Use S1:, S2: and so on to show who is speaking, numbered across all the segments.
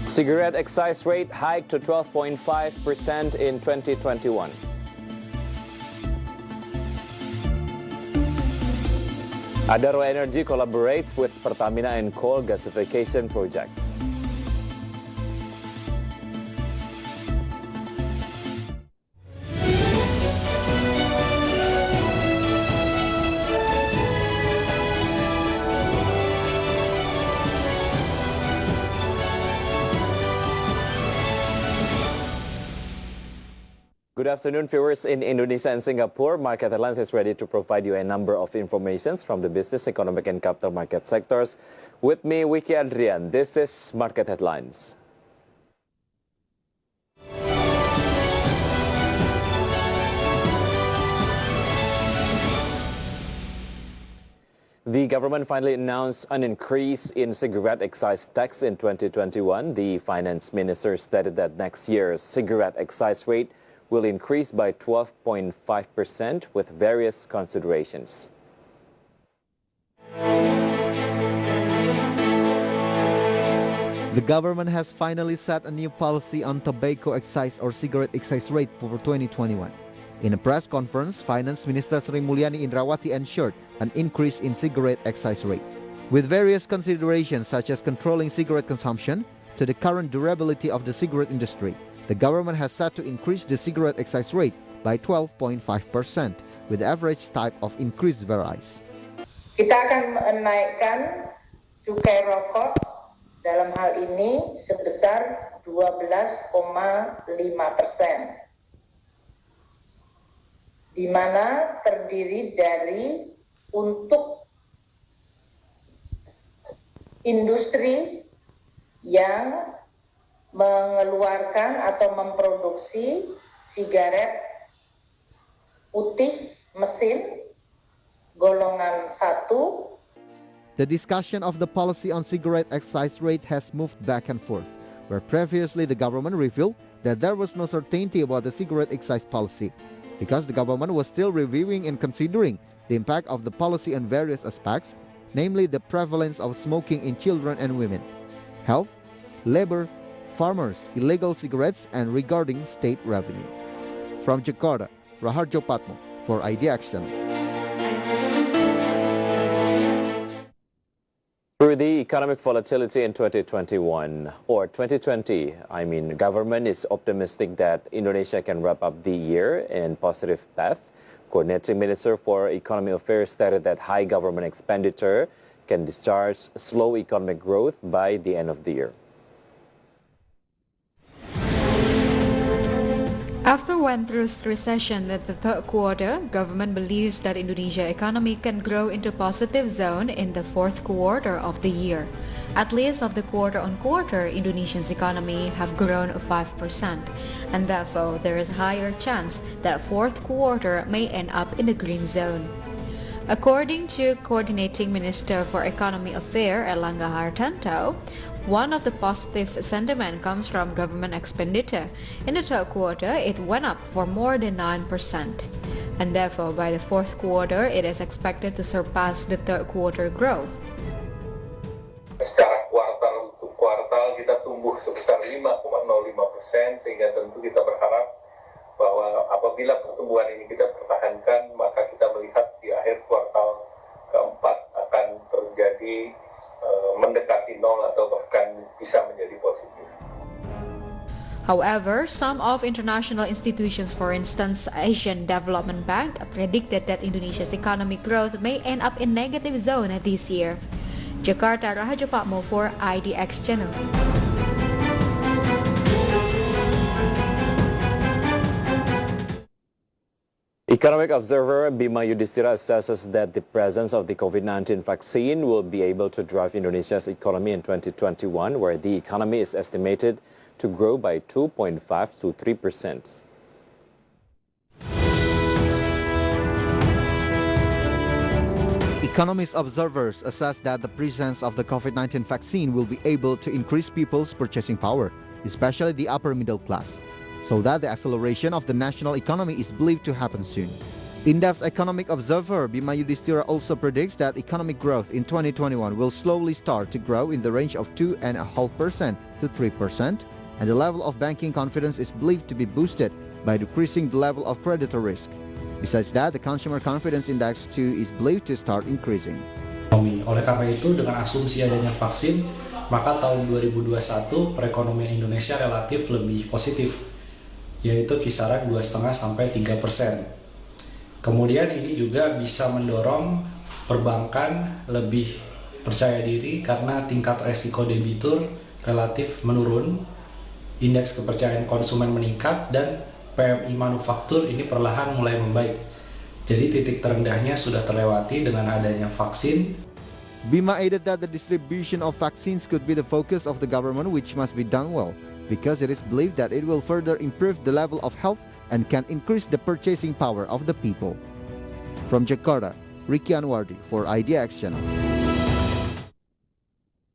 S1: Cigarette excise rate hiked to 12.5% in 2021. Adero Energy collaborates with Pertamina and coal gasification projects. Good afternoon, viewers in Indonesia and Singapore. Market Headlines is ready to provide you a number of informations from the business, economic, and capital market sectors. With me, Wicky Adrian. This is Market Headlines. The government finally announced an increase in cigarette excise tax in 2021. The finance minister stated that next year's cigarette excise rate will increase by 12.5% with various considerations.
S2: The government has finally set a new policy on tobacco excise or cigarette excise rate for 2021. In a press conference, Finance Minister Sri Mulyani Indrawati ensured an increase in cigarette excise rates, with various considerations such as controlling cigarette consumption to the current durability of the cigarette industry. The government has set to increase the cigarette excise rate by 12.5%, with average type of increase varies.
S3: Kita akan menaikkan cukai rokok dalam hal ini sebesar 12,5%, di mana terdiri dari untuk industri yang mengeluarkan atau memproduksi sigaret putih mesin golongan 1.
S2: The discussion of the policy on cigarette excise rate has moved back and forth, where previously the government revealed that there was no certainty about the cigarette excise policy, because the government was still reviewing and considering the impact of the policy on various aspects, namely the prevalence of smoking in children and women, health, labor, farmers, illegal cigarettes, and regarding state revenue. From Jakarta, Raharjo Patmo for IDX Channel.
S1: Through the economic volatility in 2021 or 2020, government is optimistic that Indonesia can wrap up the year in positive path. Coordinating Minister for Economic Affairs stated that high government expenditure can discharge slow economic growth by the end of the year.
S4: After went through recession in the third quarter, government believes that Indonesia economy can grow into positive zone in the fourth quarter of the year. At least of the quarter-on-quarter, Indonesia's economy have grown 5%, and therefore there is higher chance that fourth quarter may end up in the green zone. According to Coordinating Minister for Economic Affairs Erlangga Hartanto, one of the positive sentiment comes from government expenditure. In the third quarter, it went up for more than 9%. And therefore, by the fourth quarter, it is expected to surpass the third quarter growth.
S5: Secara kuartal untuk kuartal kita tumbuh sebesar 5,05%, sehingga tentu kita berharap bahwa apabila pertumbuhan ini kita pertahankan, maka kita melihat di akhir kuartal keempat akan terjadi mendekati nol atau bahkan bisa menjadi positif.
S4: However, some of international institutions, for instance Asian Development Bank, predicted that Indonesia's economic growth may end up in negative zone this year. Jakarta, Raharjo Patmo for IDX Channel.
S1: Economic observer Bima Yudhistira assesses that the presence of the COVID-19 vaccine will be able to drive Indonesia's economy in 2021, where the economy is estimated to grow by 2.5 to 3%.
S2: Economist observers assess that the presence of the COVID-19 vaccine will be able to increase people's purchasing power, especially the upper middle class, so that the acceleration of the national economy is believed to happen soon. In-depth economic observer Bima Yudhistira also predicts that economic growth in 2021 will slowly start to grow in the range of 2.5% to 3%, and the level of banking confidence is believed to be boosted by decreasing the level of creditor risk. Besides that, the consumer confidence index too is believed to start increasing.
S6: Oleh karena itu, dengan asumsi adanya vaksin, maka tahun 2021 perekonomian Indonesia relatif lebih positif, yaitu kisaran 2,5 sampai 3%. Kemudian ini juga bisa mendorong perbankan lebih percaya diri karena tingkat resiko debitur relatif menurun, indeks kepercayaan konsumen meningkat, dan PMI manufaktur ini perlahan mulai membaik. Jadi titik terendahnya sudah terlewati dengan adanya vaksin.
S2: Bima added that the distribution of vaccines could be the focus of the government, which must be done well, because it is believed that it will further improve the level of health and can increase the purchasing power of the people. From Jakarta, Ricky Anwardi for IDX Channel.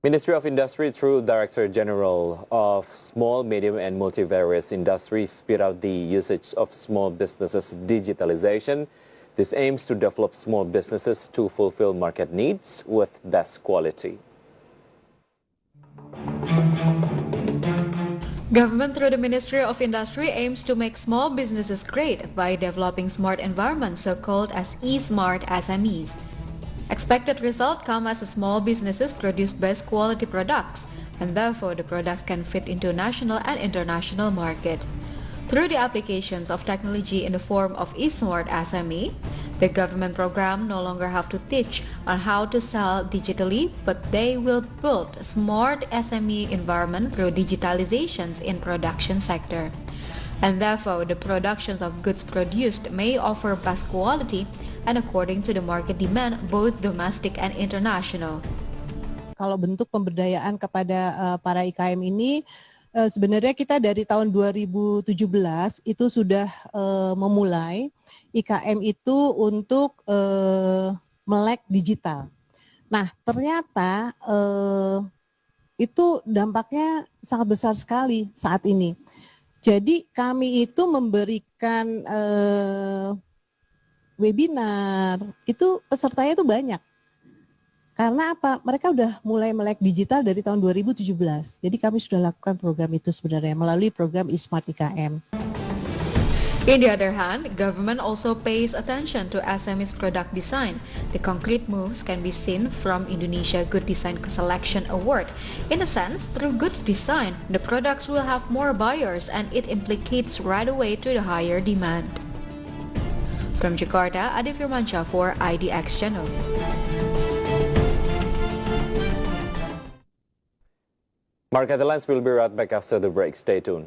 S1: Ministry of Industry through Director General of Small, Medium and Multivarious Industries speed out the usage of small businesses digitalization. This aims to develop small businesses to fulfill market needs with best quality.
S4: Government through the Ministry of Industry aims to make small businesses great by developing smart environments, so-called as e-smart SMEs. Expected result come as small businesses produce best quality products, and therefore the products can fit into national and international market. Through the applications of technology in the form of e-smart SME, the government program no longer have to teach on how to sell digitally, but they will build a smart SME environment through digitalizations in production sector. And therefore, the productions of goods produced may offer best quality and according to the market demand, both domestic and international.
S7: Kalau bentuk pemberdayaan kepada para IKM ini, sebenarnya kita dari tahun 2017 itu sudah memulai IKM itu untuk melek digital. Nah, ternyata itu dampaknya sangat besar sekali saat ini. Jadi kami itu memberikan webinar, itu pesertanya itu banyak. Karena apa? Mereka udah mulai melek digital dari tahun 2017. Jadi kami sudah lakukan program itu sebenarnya melalui program e-smart IKM.
S4: In the other hand, government also pays attention to SMEs product design. The concrete moves can be seen from Indonesia Good Design Selection Award. In a sense, through good design, the products will have more buyers and it implicates right away to the higher demand. From Jakarta, Adi Firmansyah for IDX Channel.
S1: Market headlines will be right back after the break. Stay tuned.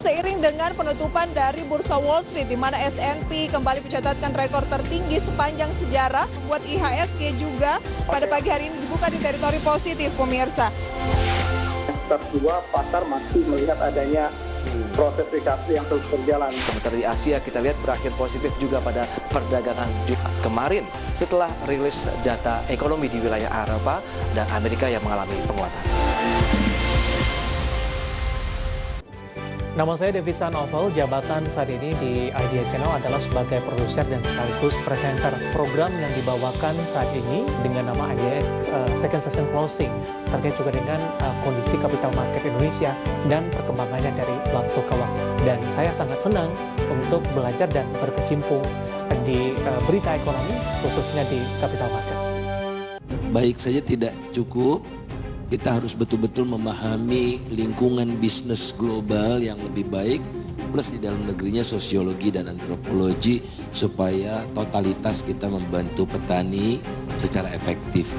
S8: Seiring dengan penutupan dari Bursa Wall Street, di mana S&P kembali mencatatkan rekor tertinggi sepanjang sejarah, buat IHSG juga pada pagi hari ini dibuka di teritori positif, pemirsa.
S9: Kedua, pasar masih melihat adanya proses recovery yang terus berjalan.
S10: Sementara di Asia kita lihat berakhir positif juga pada perdagangan Jumat kemarin setelah rilis data ekonomi di wilayah Eropa dan Amerika yang mengalami penguatan.
S11: Nama saya Devisa Novel, jabatan saat ini di IDX Channel adalah sebagai produser dan sekaligus presenter program yang dibawakan saat ini dengan nama IDX Second Session Closing, terkait juga dengan kondisi kapital market Indonesia dan perkembangannya dari waktu ke waktu. Dan saya sangat senang untuk belajar dan berkecimpung di berita ekonomi, khususnya di kapital market.
S12: Baik saja tidak cukup, kita harus betul-betul memahami lingkungan bisnis global yang lebih baik, plus di dalam negerinya sosiologi dan antropologi, supaya totalitas kita membantu petani secara efektif.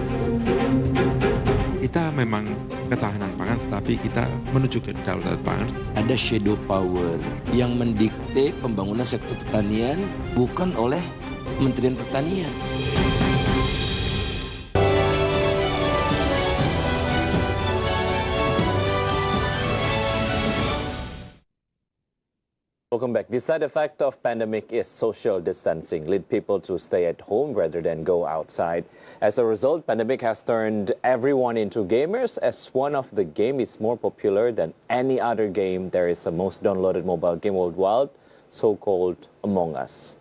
S13: Kita memang ketahanan pangan, tetapi kita menuju ke kedaulatan pangan.
S12: Ada shadow power yang mendikte pembangunan sektor pertanian bukan oleh Kementerian Pertanian.
S1: Welcome back. The side effect of pandemic is social distancing, lead people to stay at home rather than go outside. As a result, pandemic has turned everyone into gamers, as one of the game is more popular than any other game. There is the most downloaded mobile game worldwide, so-called Among Us.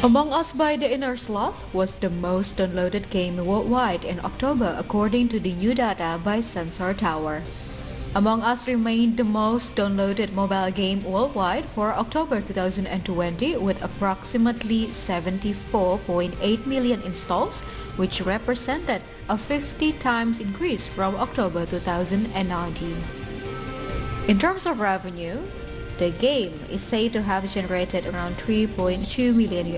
S4: Among Us by the Inner Sloth was the most downloaded game worldwide in October, according to the new data by Sensor Tower. Among Us remained the most downloaded mobile game worldwide for October 2020 with approximately 74.8 million installs, which represented a 50 times increase from October 2019. In terms of revenue, the game is said to have generated around $3.2 million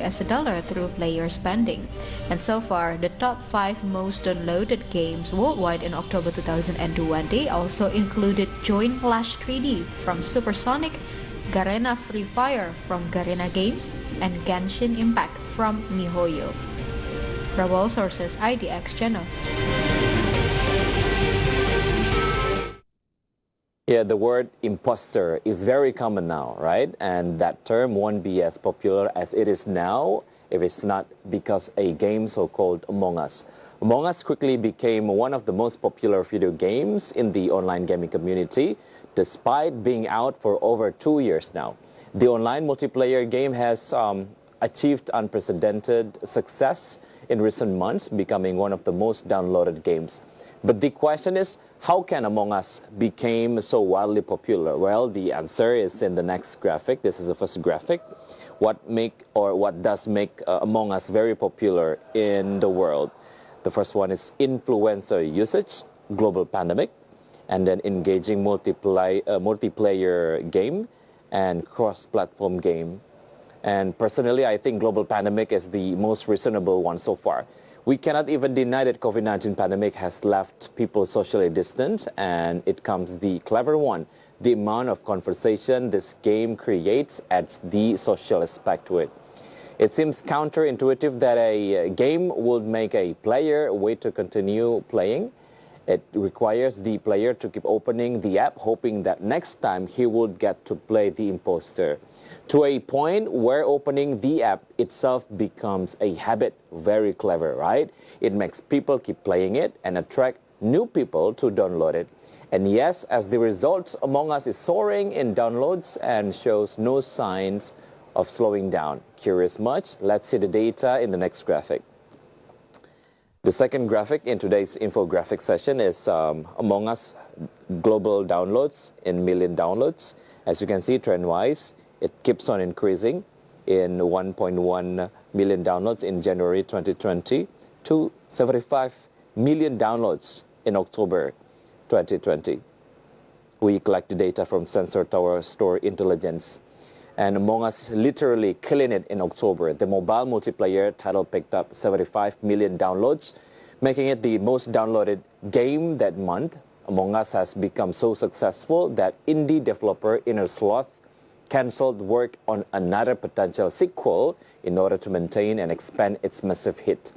S4: through player spending. And so far, the top 5 most downloaded games worldwide in October 2020 also included Joint Clash 3D from Supersonic, Garena Free Fire from Garena Games, and Genshin Impact from MiHoYo. From all sources, IDX Channel.
S1: Yeah, the word imposter is very common now, right? And that term won't be as popular as it is now if it's not because a game so-called Among Us. Among Us quickly became one of the most popular video games in the online gaming community, despite being out for over 2 years now. The online multiplayer game has achieved unprecedented success in recent months, becoming one of the most downloaded games. But the question is, how can Among Us became so wildly popular? Well, the answer is in the next graphic. This is the first graphic. What does make Among Us very popular in the world? The first one is influencer usage, global pandemic, and then engaging multiplayer game and cross-platform game. And personally, I think global pandemic is the most reasonable one so far. We cannot even deny that COVID-19 pandemic has left people socially distant, and it comes the clever one. The amount of conversation this game creates adds the social aspect to it. It seems counterintuitive that a game would make a player wait to continue playing. It requires the player to keep opening the app, hoping that next time he would get to play the imposter. To a point where opening the app itself becomes a habit. Very clever, right? It makes people keep playing it and attract new people to download it. And yes, as the result, Among Us is soaring in downloads and shows no signs of slowing down. Curious much? Let's see the data in the next graphic. The second graphic in today's infographic session is Among Us global downloads in million downloads. As you can see, trend-wise, it keeps on increasing in 1.1 million downloads in January 2020 to 75 million downloads in October 2020. We collect the data from Sensor Tower Store Intelligence. And Among Us literally killing it in October. The mobile multiplayer title picked up 75 million downloads, making it the most downloaded game that month. Among Us has become so successful that indie developer Inner Sloth canceled work on another potential sequel in order to maintain and expand its massive hit.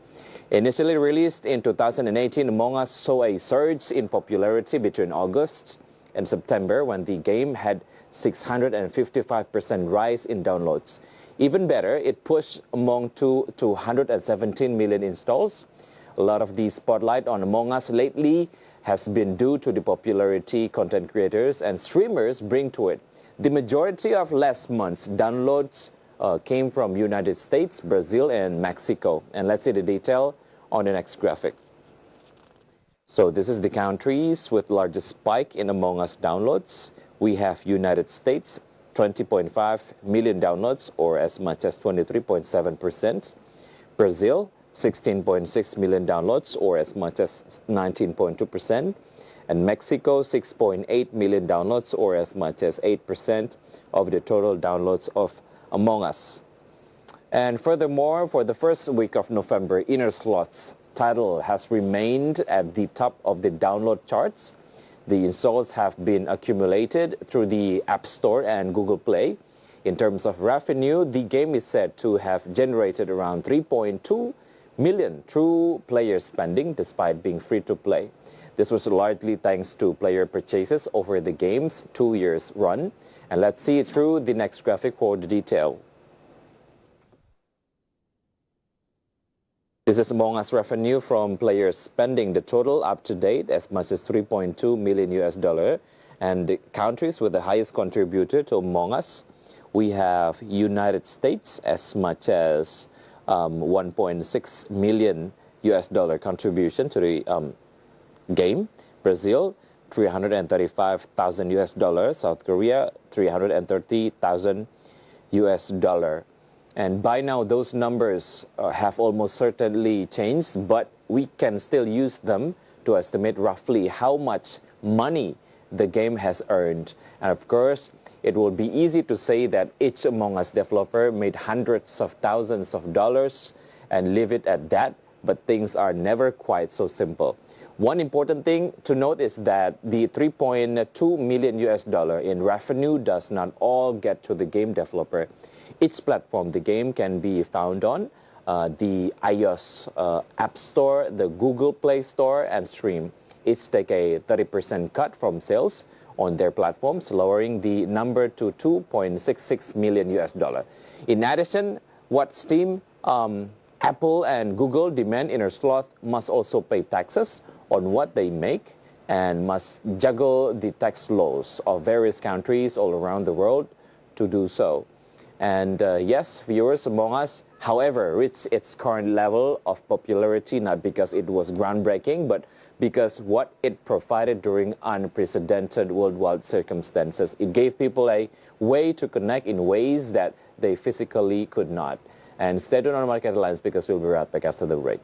S1: Initially released in 2018, Among Us saw a surge in popularity between August and September when the game had 655% rise in downloads. Even better, it pushed among 217 million installs. A lot of the spotlight on Among Us lately has been due to the popularity content creators and streamers bring to it. The majority of last month's downloads came from United States, Brazil, and Mexico. And let's see the detail on the next graphic. So this is the countries with largest spike in Among Us downloads. We have United States, 20.5 million downloads, or as much as 23.7%. Brazil, 16.6 million downloads, or as much as 19.2%. And Mexico, 6.8 million downloads, or as much as 8% of the total downloads of Among Us. And furthermore, for the first week of November, Inner Sloth's title has remained at the top of the download charts. The installs have been accumulated through the App Store and Google Play. In terms of revenue, the game is said to have generated around 3.2 million through player spending despite being free to play. This was largely thanks to player purchases over the game's 2 years run. And let's see it through the next graphic for the detail. This is Among Us revenue from players spending. The total up to date as much as $3.2 million US. And the countries with the highest contributor to Among Us, we have United States as much as $1.6 million US contribution to the game. Brazil, $335,000 US. South Korea, $330,000 US. And by now, those numbers have almost certainly changed, but we can still use them to estimate roughly how much money the game has earned. And of course, it will be easy to say that each Among Us developer made hundreds of thousands of dollars and leave it at that, but things are never quite so simple. One important thing to note is that the $3.2 million US in revenue does not all get to the game developer. Each platform the game can be found on, the iOS App Store, the Google Play Store, and Stream. Each take a 30% cut from sales on their platforms, lowering the number to $2.66 million US. In addition, what Steam, Apple, and Google demand inner sloth must also pay taxes on what they make and must juggle the tax laws of various countries all around the world to do so. And yes, viewers, Among Us, however, reached its current level of popularity not because it was groundbreaking, but because what it provided during unprecedented worldwide circumstances. It gave people a way to connect in ways that they physically could not. And stay tuned on Market Headlines because we'll be right back after the break.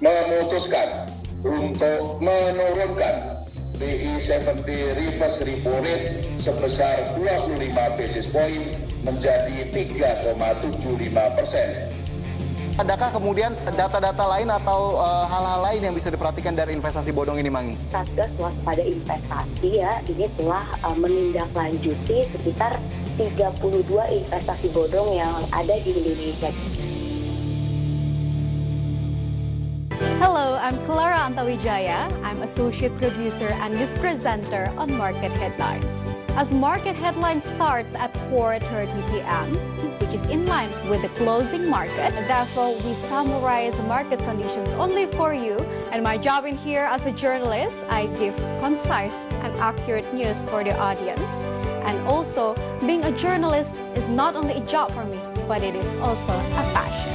S14: Memutuskan untuk menurunkan BI 70 reverse repo rate sebesar 25 basis point menjadi 3,75%.
S15: Adakah kemudian data-data lain atau hal-hal lain yang bisa diperhatikan dari investasi bodong ini, Mangi?
S16: Satgas waspada investasi ya, ini telah menindaklanjuti sekitar 32 investasi bodong yang ada di Indonesia.
S17: Hello, I'm Clara Antawijaya. I'm Associate Producer and News Presenter on Market Headlines. As Market Headlines starts at 4:30 p.m., which is in line with the closing market, therefore we summarize market conditions only for you. And my job in here as a journalist, I give concise and accurate news for the audience. And also, being a journalist is not only a job for me, but it is also a passion.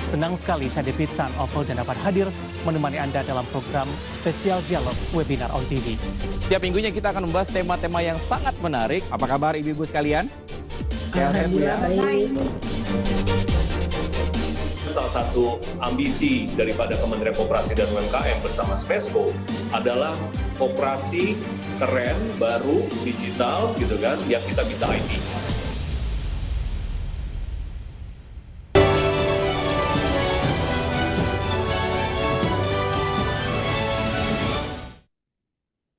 S11: Senang sekali saya Dipitsan Oval dan dapat hadir menemani Anda dalam program spesial dialog webinar on TV.
S18: Setiap minggunya kita akan membahas tema-tema yang sangat menarik. Apa kabar ibu-ibu sekalian?
S19: Alhamdulillah baik.
S20: Salah satu ambisi daripada Kementerian Koperasi dan UMKM bersama Spesco adalah koperasi keren, baru, digital gitu kan, yang kita bisa IT.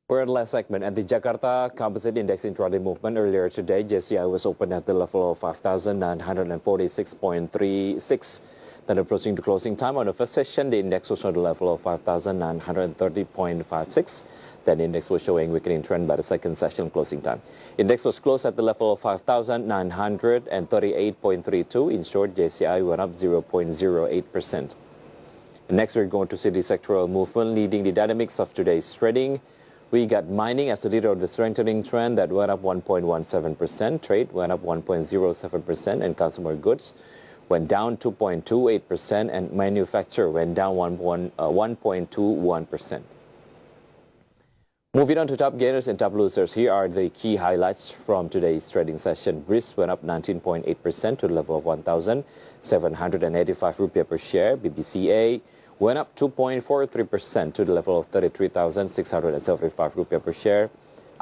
S1: We're at the last segment. At the Jakarta Composite Index Intraday movement earlier today, JCI was opened at the level of 5,946.36. Then approaching the closing time on the first session, the index was on the level of 5,930.56. Then the index was showing weakening trend by the second session closing time. Index was closed at the level of 5,938.32. In short, JCI went up 0.08%. Next, we're going to see the sectoral movement leading the dynamics of today's trading. We got mining as the leader of the strengthening trend that went up 1.17%. Trade went up 1.07%, and consumer goods went down 2.28%, and manufacture went down 1.21%. Moving on to top gainers and top losers, here are the key highlights from today's trading session. Bursa went up 19.8% to the level of 1,785 rupiah per share. BBCA went up 2.43% to the level of 33,675 rupiah per share.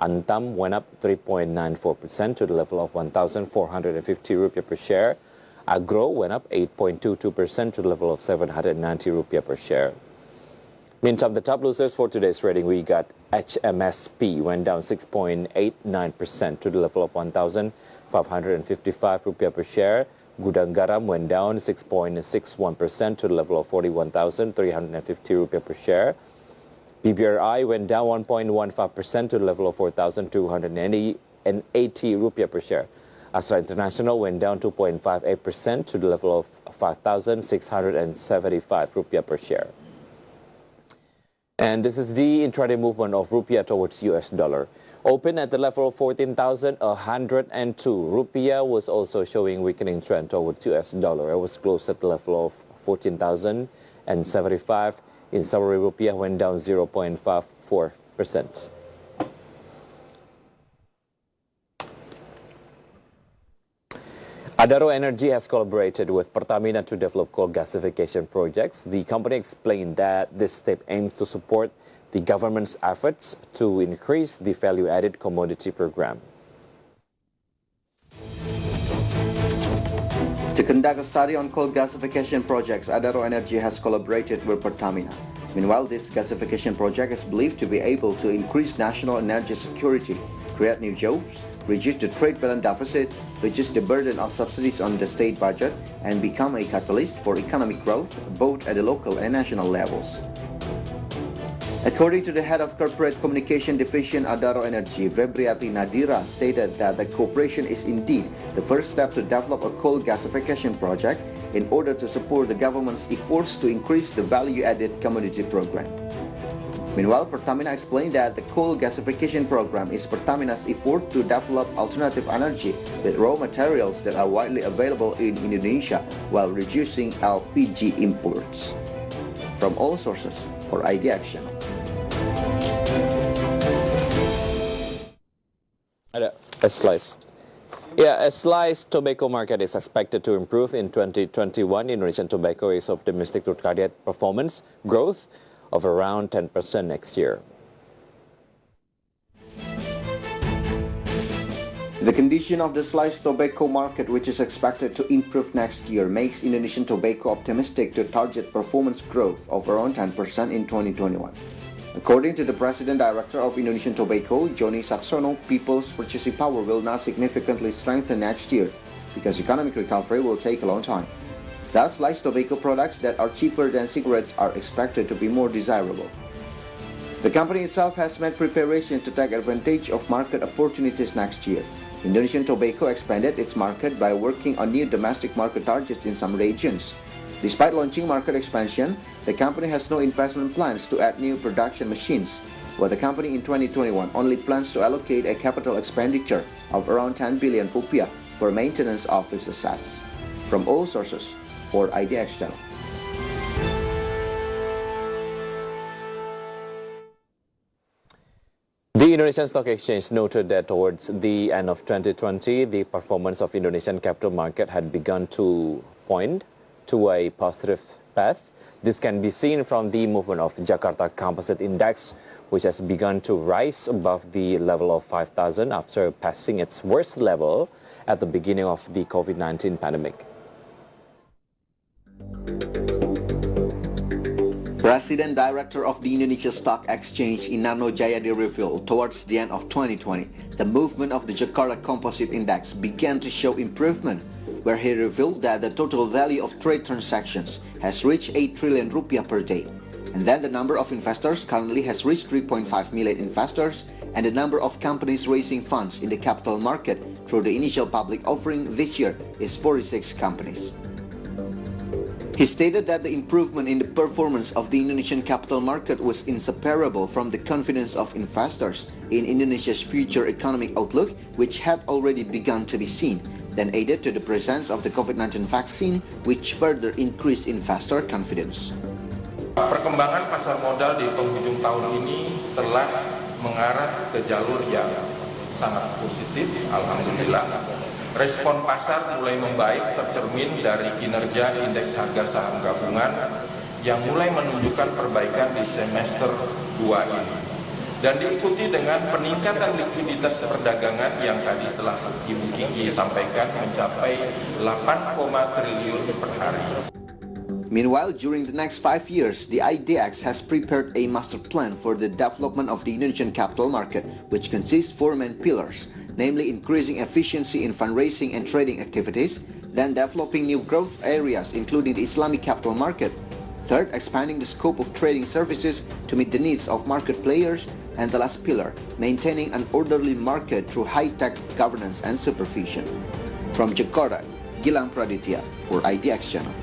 S1: Antam went up 3.94% to the level of 1,450 rupiah per share. Agro went up 8.22% to the level of 790 rupiah per share. Meantime, the top losers for today's trading, we got HMSP went down 6.89% to the level of 1,555 rupiah per share. Gudang Garam went down 6.61% to the level of 41,350 rupiah per share. BBRI went down 1.15% to the level of 4,280 rupiah per share. Astra International went down 2.58% to the level of 5,675 rupiah per share. And this is the intraday movement of rupiah towards US dollar. Open at the level of 14,102. Rupiah was also showing weakening trend towards US dollar. It was closed at the level of 14,075. In summary, rupiah went down 0.54%. Adero Energy has collaborated with Pertamina to develop coal gasification projects. The company explained that this step aims to support the government's efforts to increase the value-added commodity program.
S21: To conduct a study on coal gasification projects, Adero Energy has collaborated with Pertamina. Meanwhile, this gasification project is believed to be able to increase national energy security, create new jobs, reduce the trade balance deficit, reduce the burden of subsidies on the state budget, and become a catalyst for economic growth both at the local and national levels. According to the head of Corporate Communication Division Adero Energy, Febriati Nadira, stated that the cooperation is indeed the first step to develop a coal gasification project in order to support the government's efforts to increase the value-added commodity program. Meanwhile, Pertamina explained that the coal gasification program is Pertamina's effort to develop alternative energy with raw materials that are widely available in Indonesia while reducing LPG imports. From all sources, for IDX Channel.
S1: A sliced tobacco market is expected to improve in 2021. Indonesian Tobacco is optimistic to target performance growth of around 10% next year.
S21: The condition of the sliced tobacco market, which is expected to improve next year, makes Indonesian Tobacco optimistic to target performance growth of around 10% in 2021. According to the President Director of Indonesian Tobacco, Joni Saksono, people's purchasing power will not significantly strengthen next year because economic recovery will take a long time. Thus, sliced tobacco products that are cheaper than cigarettes are expected to be more desirable. The company itself has made preparations to take advantage of market opportunities next year. Indonesian Tobacco expanded its market by working on new domestic market targets in some regions. Despite launching market expansion, the company has no investment plans to add new production machines, while the company in 2021 only plans to allocate a capital expenditure of around 10 billion rupiah for maintenance of its assets. From all sources, for IDX Channel.
S1: The Indonesian Stock Exchange noted that towards the end of 2020, the performance of Indonesian capital market had begun to point to a positive path. This can be seen from the movement of Jakarta Composite Index, which has begun to rise above the level of 5,000 after passing its worst level at the beginning of the COVID-19 pandemic.
S21: President Director of the Indonesia Stock Exchange Inarno Jayadi revealed towards the end of 2020, the movement of the Jakarta Composite Index began to show improvement, where he revealed that the total value of trade transactions has reached 8 trillion rupiah per day, and that the number of investors currently has reached 3.5 million investors, and the number of companies raising funds in the capital market through the initial public offering this year is 46 companies. He stated that the improvement in the performance of the Indonesian capital market was inseparable from the confidence of investors in Indonesia's future economic outlook, which had already begun to be seen, then added to the presence of the COVID-19 vaccine, which further increased investor confidence.
S22: Perkembangan pasar modal di penghujung tahun ini telah mengarah ke jalur yang sangat positif, alhamdulillah. Respon pasar mulai membaik tercermin dari kinerja indeks harga saham gabungan yang mulai menunjukkan perbaikan di semester 2 ini. Dan diikuti dengan peningkatan likuiditas perdagangan yang tadi telah Ibu Kiki sampaikan mencapai 8, triliun per hari.
S21: Meanwhile, during the next 5 years, the IDX has prepared a master plan for the development of the Indonesian capital market, which consists 4 main pillars, namely increasing efficiency in fundraising and trading activities, then developing new growth areas including the Islamic capital market, third, expanding the scope of trading services to meet the needs of market players, and the last pillar, maintaining an orderly market through high-tech governance and supervision. From Jakarta, Gilang Praditya for IDX Channel.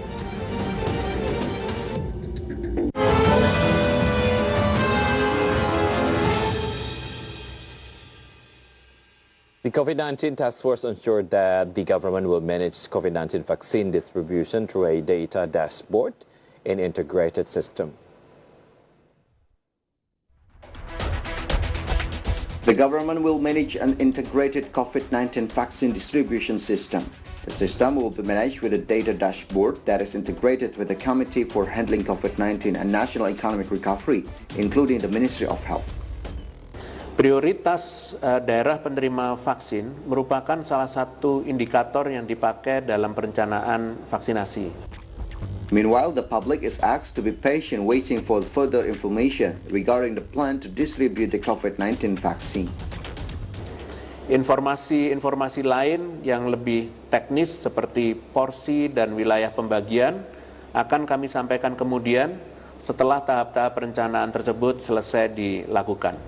S1: The COVID-19 task force ensured that the government will manage COVID-19 vaccine distribution through a data dashboard and integrated system.
S21: The government will manage an integrated COVID-19 vaccine distribution system. The system will be managed with a data dashboard that is integrated with the Committee for Handling COVID-19 and National Economic Recovery, including the Ministry of Health.
S3: Prioritas daerah penerima vaksin merupakan salah satu indikator yang dipakai dalam perencanaan vaksinasi.
S21: Meanwhile, the public is asked to be patient waiting for further information regarding the plan to distribute the COVID-19 vaccine.
S3: Informasi lain yang lebih teknis seperti porsi dan wilayah pembagian akan kami sampaikan kemudian setelah tahap-tahap perencanaan tersebut selesai dilakukan.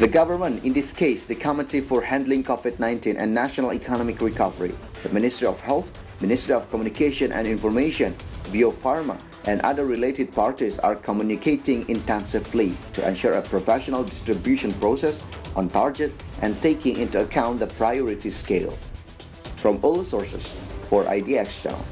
S21: The government, in this case the Committee for Handling COVID-19 and National Economic Recovery, the Ministry of Health, Ministry of Communication and Information, Bio-Pharma, and other related parties are communicating intensively to ensure a professional distribution process on target and taking into account the priority scale. From all sources, for IDX Channel.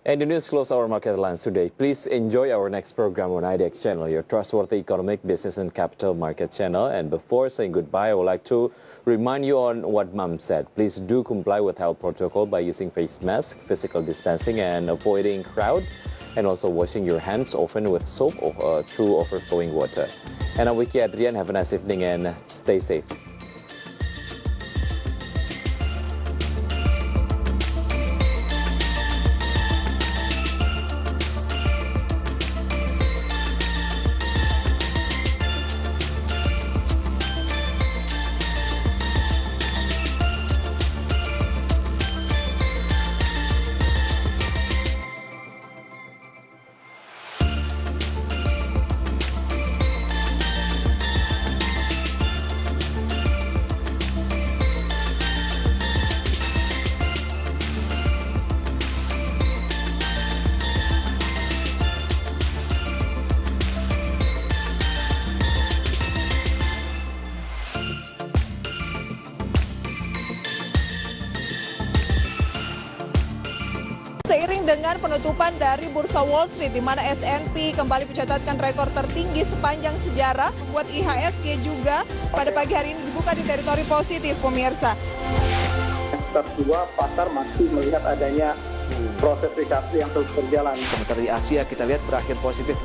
S1: And the news close our market headlines today. Please enjoy our next program on IDX Channel, your trustworthy economic, business and capital market channel. And before saying goodbye, I would like to remind you on what Mom said. Please do comply with health protocol by using face mask, physical distancing, and avoiding crowd, and also washing your hands often with soap or through overflowing water. And I'm Wicky Adrian. Have a nice evening and stay safe.
S8: Seiring dengan penutupan dari Bursa Wall Street di mana S&P kembali mencatatkan rekor tertinggi sepanjang sejarah, membuat IHSG juga pada pagi hari ini dibuka di teritori positif, pemirsa.
S9: Kedua, pasar masih melihat adanya proses recovery yang terus berjalan.
S10: Sementara di Asia kita lihat berakhir positif juga.